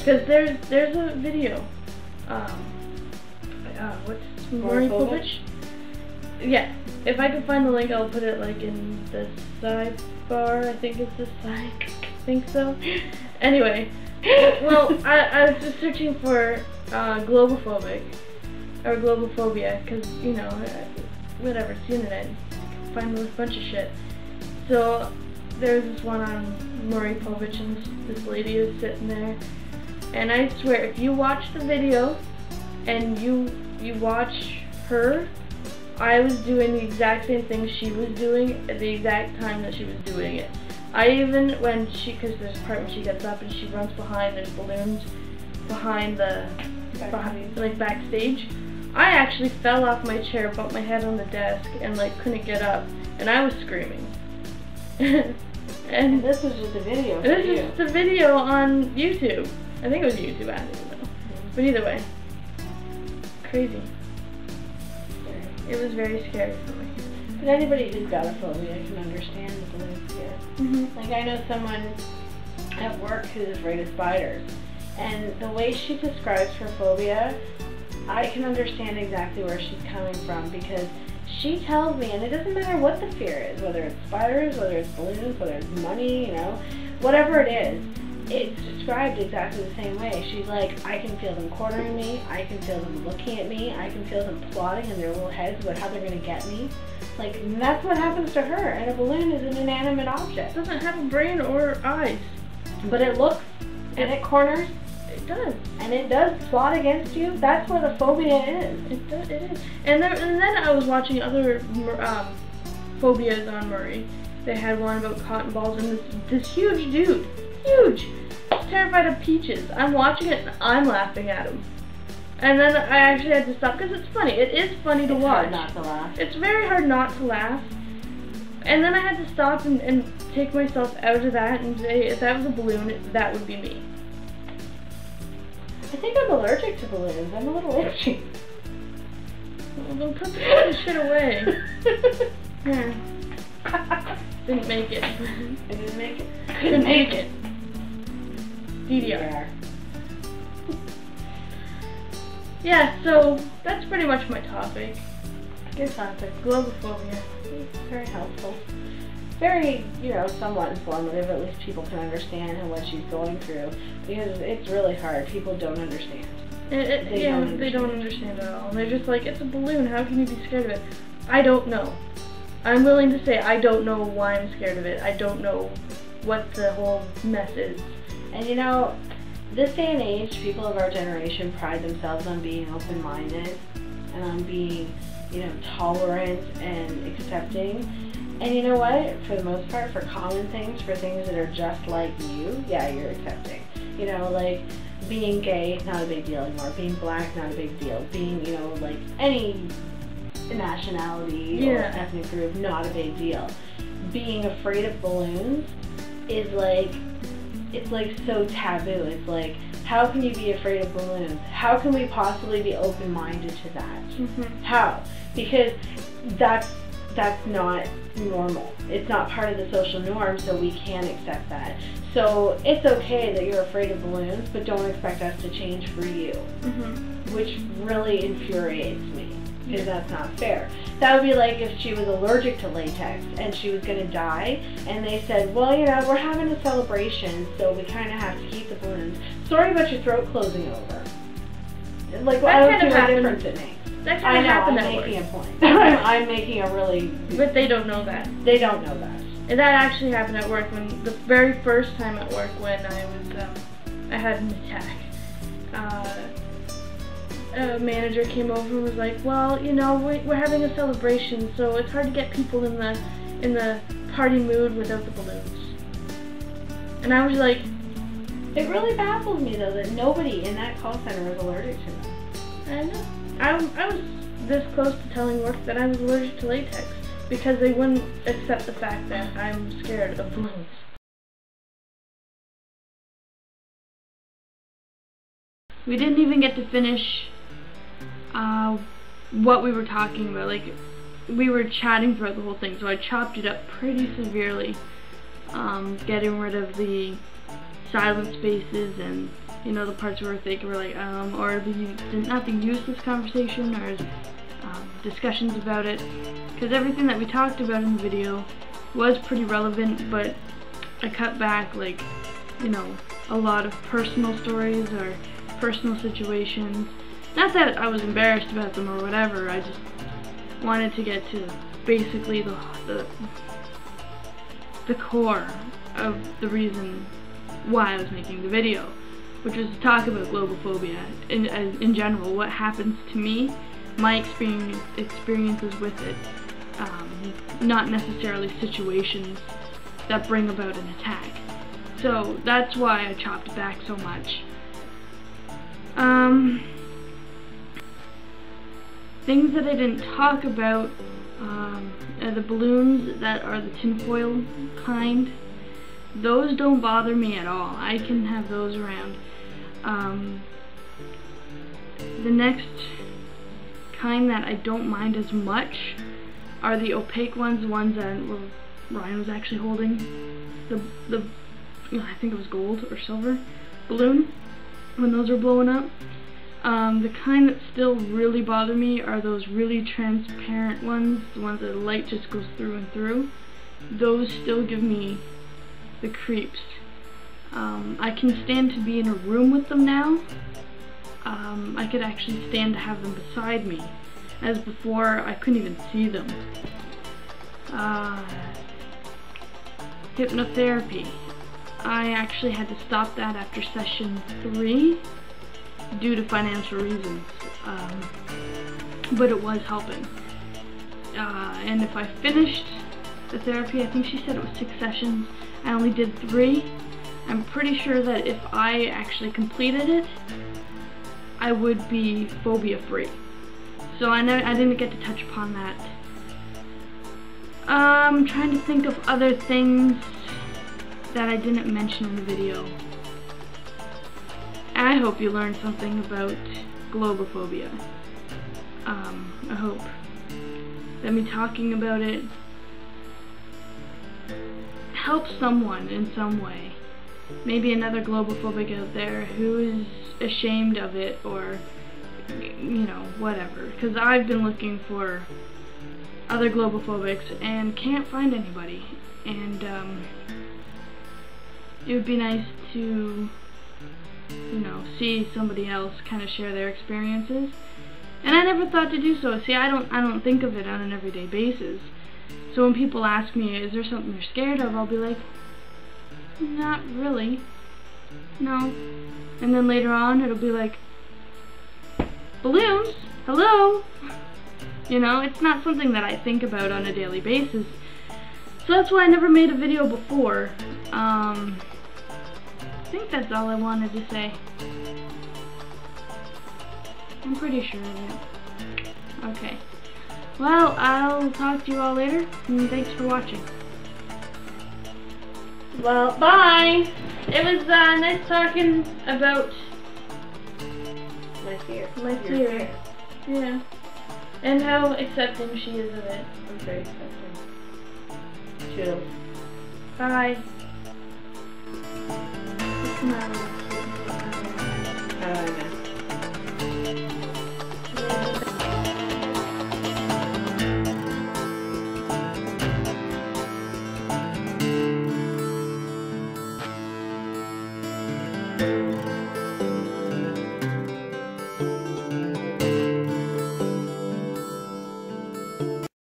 Because there's a video. What's Maury Povich? Yeah. If I can find the link, I'll put it like in the sidebar. I think it's the side. I think so. Anyway, well, I was just searching for globophobic or globophobia because you know, whatever, it's the internet. You can find a bunch of shit. So there's this one on Maury Povich, and this lady is sitting there, and I swear, if you watch the video and you watch her, I was doing the exact same thing she was doing at the exact time that she was doing it. I even, because there's a part when she gets up and she runs behind, there's balloons behind like backstage. I actually fell off my chair, bumped my head on the desk, and like couldn't get up, and I was screaming. and this was just a video. This is just a video on YouTube. I think it was YouTube. I don't even know. But either way, crazy. It was very scary for me. But anybody who's got a phobia can understand the balloon scare. Like I know someone at work who's afraid of spiders, and the way she describes her phobia, I can understand exactly where she's coming from, because she tells me, and it doesn't matter what the fear is, whether it's spiders, whether it's balloons, whether it's money, you know, whatever it is, it's described exactly the same way. She's like, I can feel them cornering me, I can feel them looking at me, I can feel them plotting in their little heads about how they're going to get me. Like, that's what happens to her, and a balloon is an inanimate object. It doesn't have a brain or eyes. But it looks, and it corners. It does. And it does plot against you. That's where the phobia is. It does, it is. And then I was watching other phobias on Maury. They had one about cotton balls, and this huge dude, huge, terrified of peaches. I'm watching it and I'm laughing at him. And then I actually had to stop because it's funny. It is funny to watch. It's hard not to laugh. It's very hard not to laugh. And then I had to stop and take myself out of that and say, if that was a balloon, that would be me. I think I'm allergic to balloons. I'm a little itchy. Well, then put the shit away. Here. Didn't make it. I didn't make it. Couldn't make it. DDR. Yeah, so that's pretty much my topic. Good topic. Globophobia. Very helpful. Very, you know, somewhat informative. At least people can understand what she's going through, because it's really hard. People don't understand. They don't understand at all. They're just like, it's a balloon. How can you be scared of it? I don't know. I'm willing to say I don't know why I'm scared of it. I don't know what the whole mess is. And you know, this day and age, people of our generation pride themselves on being open-minded and on being, you know, tolerant and accepting. And you know what? For the most part, for common things, for things that are just like you, yeah, you're accepting. You know, like being gay, not a big deal anymore. Being black, not a big deal. Being, you know, like any nationality or ethnic group, not a big deal. Being afraid of balloons is like, it's like so taboo. It's like, how can you be afraid of balloons? How can we possibly be open-minded to that? How? Because that's not normal. It's not part of the social norm, so we can't accept that. So it's okay that you're afraid of balloons, but don't expect us to change for you, which really infuriates me, because that's not fair. That would be like if she was allergic to latex and she was going to die, and they said, well, you know, we're having a celebration, so we kind of have to keep the balloons. Sorry about your throat closing over. Like, well, I don't see what difference it makes. That kind of happened at work. I'm making a point. I'm making a really... But they don't know that. They don't know that. And that actually happened at work when, the very first time at work when I was, I had an attack. A manager came over and was like, well, you know, we're having a celebration, so it's hard to get people in the party mood without the balloons. And I was like... It really baffles me, though, that nobody in that call center was allergic to them. I know. I was this close to telling work that I was allergic to latex because they wouldn't accept the fact that I'm scared of balloons. We didn't even get to finish what we were talking about. Like, we were chatting throughout the whole thing, so I chopped it up pretty severely, getting rid of the silent spaces and you know, the parts where they were like, or not the useless conversation, or discussions about it, because everything that we talked about in the video was pretty relevant, but I cut back, like, you know, a lot of personal stories or personal situations. Not that I was embarrassed about them or whatever, I just wanted to get to basically the core of the reason why I was making the video, which was to talk about globophobia in general, what happens to me, my experiences with it, not necessarily situations that bring about an attack. So that's why I chopped back so much. Things that I didn't talk about, the balloons that are the tinfoil kind, those don't bother me at all. I can have those around. The next kind that I don't mind as much are the opaque ones, the ones that Ryan was actually holding. I think it was gold or silver balloon, when those are blowing up. The kind that still really bother me are those really transparent ones, the ones that the light just goes through and through. Those still give me the creeps. I can stand to be in a room with them now. I could actually stand to have them beside me, as before I couldn't even see them. Hypnotherapy. I actually had to stop that after session 3 due to financial reasons, but it was helping. And if I finished the therapy, I think she said it was 6 sessions, I only did 3. I'm pretty sure that if I actually completed it, I would be phobia free. So I didn't get to touch upon that. I'm trying to think of other things that I didn't mention in the video. I hope you learned something about globophobia. I hope that me talking about it helps someone in some way. Maybe another globophobic out there who is ashamed of it, or, you know, whatever. Because I've been looking for other globophobics and can't find anybody. And it would be nice to, you know, see somebody else kind of share their experiences. And I never thought to do so. See, I don't think of it on an everyday basis. So when people ask me, is there something you're scared of, I'll be like, not really. No. And then later on, it'll be like, balloons? Hello? You know, it's not something that I think about on a daily basis. So that's why I never made a video before. I think that's all I wanted to say. I'm pretty sure of it. Okay. Well, I'll talk to you all later, and thanks for watching. Well, bye! It was nice talking about My fear. my fear. Yeah. And how accepting she is of it. I'm very accepting. Toodles. Bye. How do I know? Yeah.